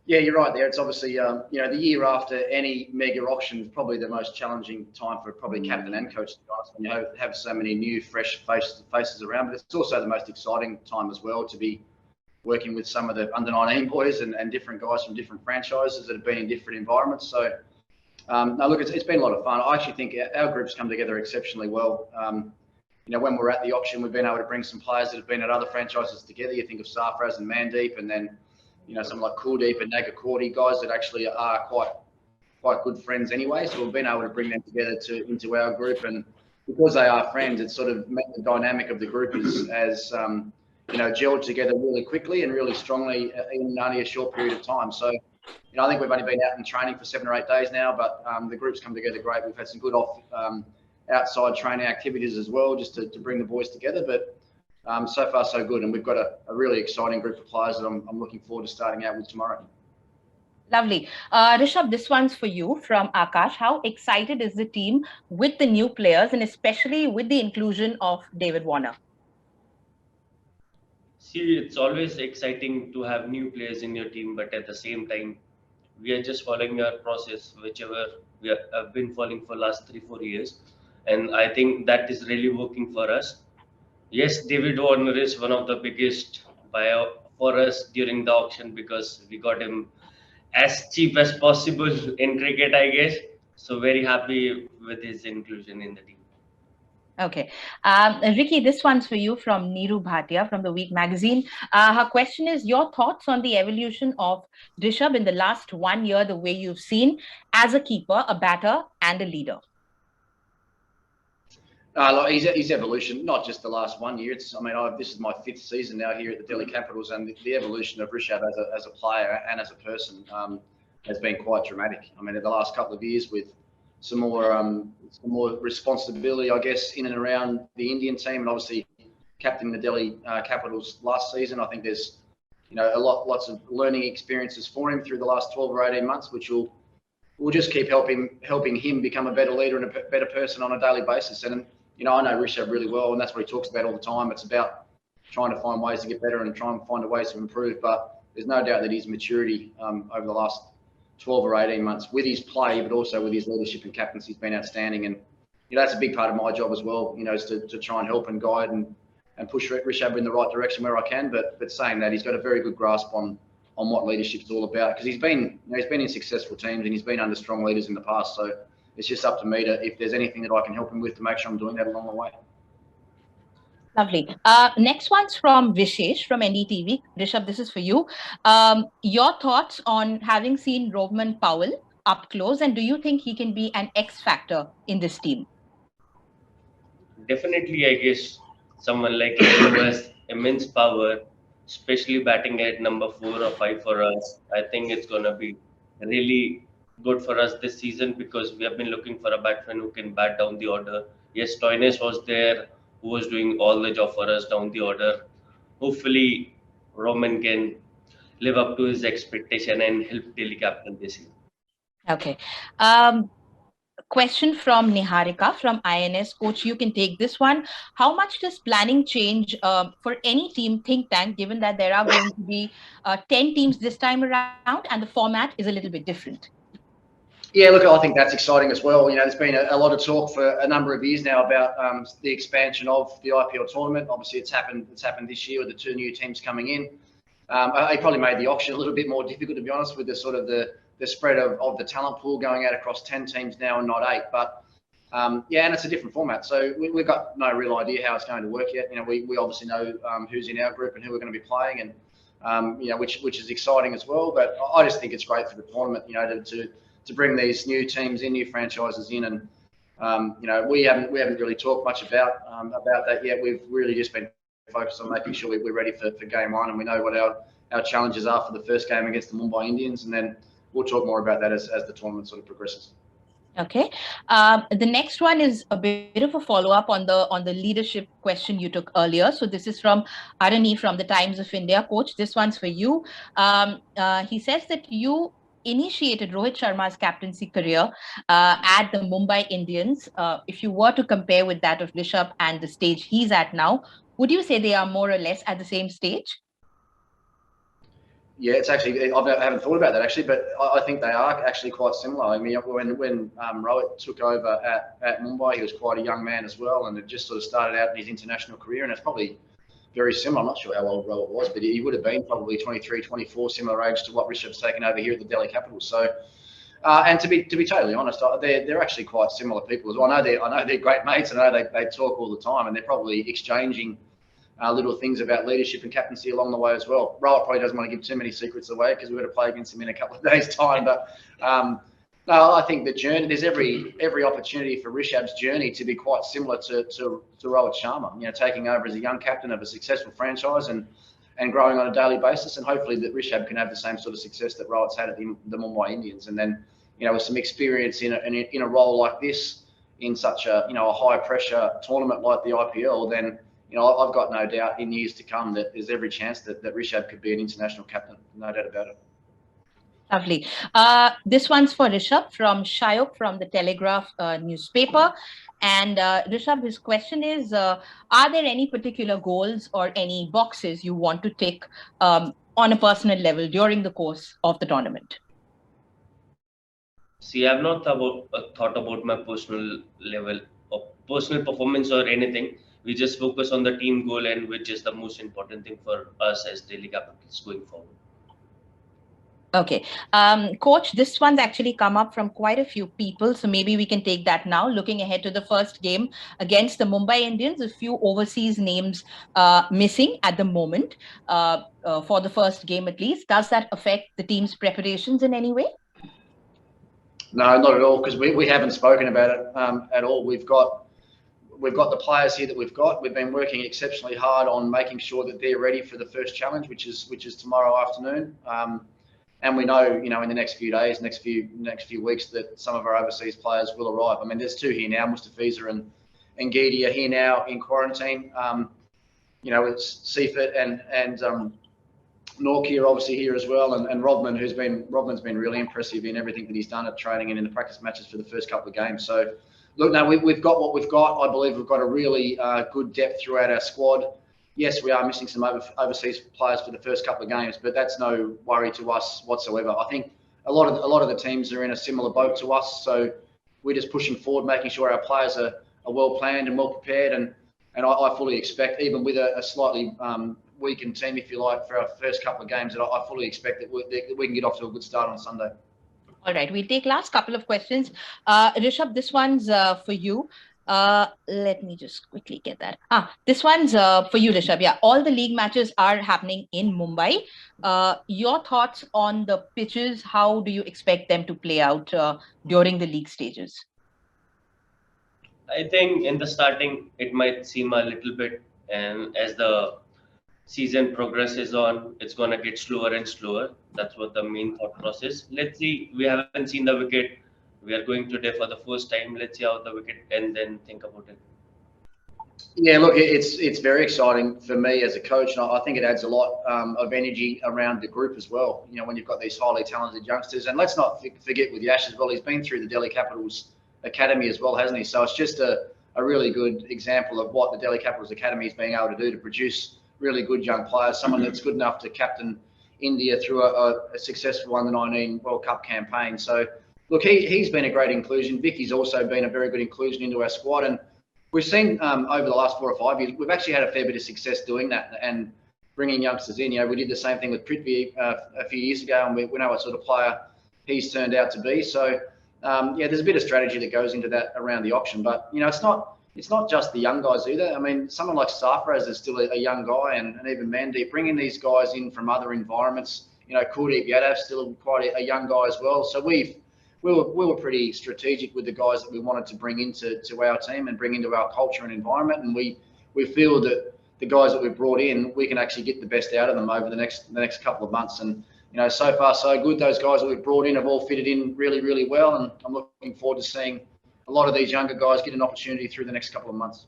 Yeah, you're right there. It's obviously, the year after any mega auction is probably the most challenging time for probably captain and coach, to be honest, when you have so many new, fresh faces around. But it's also the most exciting time as well to be working with some of the under-19 boys and different guys from different franchises that have been in different environments. So, no, look, it's been a lot of fun. I actually think our group's come together exceptionally well. When we're at the auction, we've been able to bring some players that have been at other franchises together. You think of Sarfraz and Mandeep, and then someone like Kuldeep and Nagakordi, guys that actually are quite good friends anyway. So we've been able to bring them together into our group, and because they are friends, it's sort of made the dynamic of the group as gelled together really quickly and really strongly in only a short period of time. So, I think we've only been out in training for 7 or 8 days now, but the group's come together great. We've had some good outside training activities as well, just to bring the boys together. But so far so good, and we've got a really exciting group of players that I'm looking forward to starting out with tomorrow. Lovely. Rishabh, this one's for you from Akash. How excited is the team with the new players, and especially with the inclusion of David Warner? See, it's always exciting to have new players in your team, but at the same time, we are just following our process, whichever we have been following for last 3-4 years, and I think that is really working for us. Yes, David Warner is one of the biggest buyout for us during the auction because we got him as cheap as possible in cricket, I guess. So very happy with his inclusion in the team. Okay. Ricky, this one's for you from Neeru Bhatia from The Week magazine. Her question is your thoughts on the evolution of Rishabh in the last 1 year, the way you've seen as a keeper, a batter and a leader. His evolution, not just the last 1 year. This is my 5th season now here at the Delhi Capitals, and the evolution of Rishabh as a player and as a person has been quite dramatic. In the last couple of years, with some more responsibility, I guess, in and around the Indian team, and obviously captaining the Delhi Capitals last season, I think there's lots of learning experiences for him through the last 12 or 18 months, which will just keep helping him become a better leader and a better person on a daily basis. And I know Rishabh really well, and that's what he talks about all the time. It's about trying to find ways to get better and trying to find ways to improve. But there's no doubt that his maturity over the last 12 or 18 months with his play, but also with his leadership and captaincy, has been outstanding. And that's a big part of my job as well, is to try and help and guide and push Rishabh in the right direction where I can. But saying that, he's got a very good grasp on what leadership is all about, because he's been in successful teams and he's been under strong leaders in the past. So it's just up to me if there's anything that I can help him with, to make sure I'm doing that along the way. Lovely. Next one's from Vishesh from NDTV. Rishabh, this is for you. Your thoughts on having seen Rovman Powell up close, and do you think he can be an X factor in this team? Definitely, I guess someone like him who has immense power, especially batting at number 4 or 5 for us. I think it's going to be really good for us this season, because we have been looking for a batsman who can bat down the order. Yes, Toynes was there, who was doing all the job for us down the order. Hopefully, Roman can live up to his expectation and help Delhi Capital this year. Okay. Question from Niharika from INS. Coach, you can take this one. How much does planning change for any team think tank, given that there are going to be 10 teams this time around and the format is a little bit different? Yeah, look, I think that's exciting as well. There's been a lot of talk for a number of years now about the expansion of the IPL tournament. Obviously, it's happened this year with the 2 new teams coming in. It probably made the auction a little bit more difficult, to be honest, with the spread of the talent pool going out across 10 teams now and not 8. But and it's a different format. So we've got no real idea how it's going to work yet. We obviously know who's in our group and who we're going to be playing, and which is exciting as well. But I just think it's great for the tournament, to bring these new teams in, new franchises in, and we haven't really talked much about that yet. We've really just been focused on making sure we're ready for game 1, and we know what our challenges are for the first game against the Mumbai Indians, and then we'll talk more about that as the tournament sort of progresses. Okay. The next one is a bit of a follow-up on the leadership question you took earlier. So this is from Arani from the Times of India. Coach, this one's for you. He says that you initiated Rohit Sharma's captaincy career at the Mumbai Indians. If you were to compare with that of Rishabh and the stage he's at now, would you say they are more or less at the same stage? Yeah, it's actually, I haven't thought about that actually, but I think they are actually quite similar. I mean, when Rohit took over at Mumbai, he was quite a young man as well, and it just sort of started out in his international career, and it's probably very similar. I'm not sure how old Rohit was, but he would have been probably 23, 24, similar age to what Rishabh's taken over here at the Delhi Capitals. So, and to be totally honest, they're actually quite similar people as well. I know they're great mates. I know they talk all the time, and they're probably exchanging little things about leadership and captaincy along the way as well. Rohit probably doesn't want to give too many secrets away because we're going to play against him in a couple of days' time. But no, I think the journey, there's every opportunity for Rishabh's journey to be quite similar to Rohit Sharma. You know, taking over as a young captain of a successful franchise and growing on a daily basis, and hopefully that Rishabh can have the same sort of success that Rohit's had at the Mumbai Indians. And then, you know, with some experience in a role like this, in such a a high pressure tournament like the IPL, then I've got no doubt in years to come that there's every chance that Rishabh could be an international captain. No doubt about it. Lovely. This one's for Rishabh from Shayok from the Telegraph newspaper. And Rishabh, his question is, are there any particular goals or any boxes you want to tick on a personal level during the course of the tournament? See, I've not thought about my personal level or personal performance or anything. We just focus on the team goal, and which is the most important thing for us as Delhi Capitals going forward. Okay. Coach, this one's actually come up from quite a few people, so maybe we can take that now. Looking ahead to the first game against the Mumbai Indians, a few overseas names missing at the moment for the first game at least. Does that affect the team's preparations in any way? No, not at all, because we haven't spoken about it at all. We've got the players here that we've got. We've been working exceptionally hard on making sure that they're ready for the first challenge, which is tomorrow afternoon. And we know, in the next few days, next few weeks, that some of our overseas players will arrive. I mean, there's two here now, Mustafiza and Geedy are here now in quarantine. It's Seifert and Norki are obviously here as well, and Rodman's been really impressive in everything that he's done at training and in the practice matches for the first couple of games. So, look, no, we've got what we've got. I believe we've got a really good depth throughout our squad. Yes, we are missing some overseas players for the first couple of games, but that's no worry to us whatsoever. I think a lot of the teams are in a similar boat to us, so we're just pushing forward, making sure our players are well planned and well prepared. And I fully expect, even with a slightly weakened team, if you like, for our first couple of games, that I fully expect that we can get off to a good start on Sunday. All right, we'll take last couple of questions. Rishabh, this one's for you. Let me just quickly get that. This one's for you, Rishabh. Yeah, all the league matches are happening in Mumbai. Your thoughts on the pitches? How do you expect them to play out during the league stages? I think in the starting, it might seem a little bit, and as the season progresses on, it's going to get slower and slower. That's what the main thought process. Let's see. We haven't seen the wicket. We are going today for the first time. Let's see how the wicket, and then think about it. Yeah, look, it's very exciting for me as a coach, and I think it adds a lot of energy around the group as well. When you've got these highly talented youngsters, and let's not forget with Yash as well. He's been through the Delhi Capitals Academy as well, hasn't he? So it's just a really good example of what the Delhi Capitals Academy is being able to do to produce really good young players. Someone that's good enough to captain India through a successful Under-19 World Cup campaign. So, look, he's been a great inclusion. Vicky's also been a very good inclusion into our squad, and we've seen over the last 4 or 5 years, we've actually had a fair bit of success doing that and bringing youngsters in. We did the same thing with Prithvi a few years ago, and we know what sort of player he's turned out to be. So, there's a bit of strategy that goes into that around the option. But, it's not just the young guys either. I mean, someone like Sarfaraz is still a young guy, and even Mandeep, bringing these guys in from other environments. Kuldeep Yadav's still quite a young guy as well. So we were pretty strategic with the guys that we wanted to bring into our team and bring into our culture and environment. And we feel that the guys that we've brought in, we can actually get the best out of them over the next couple of months. And so far so good. Those guys that we've brought in have all fitted in really, really well, and I'm looking forward to seeing a lot of these younger guys get an opportunity through the next couple of months.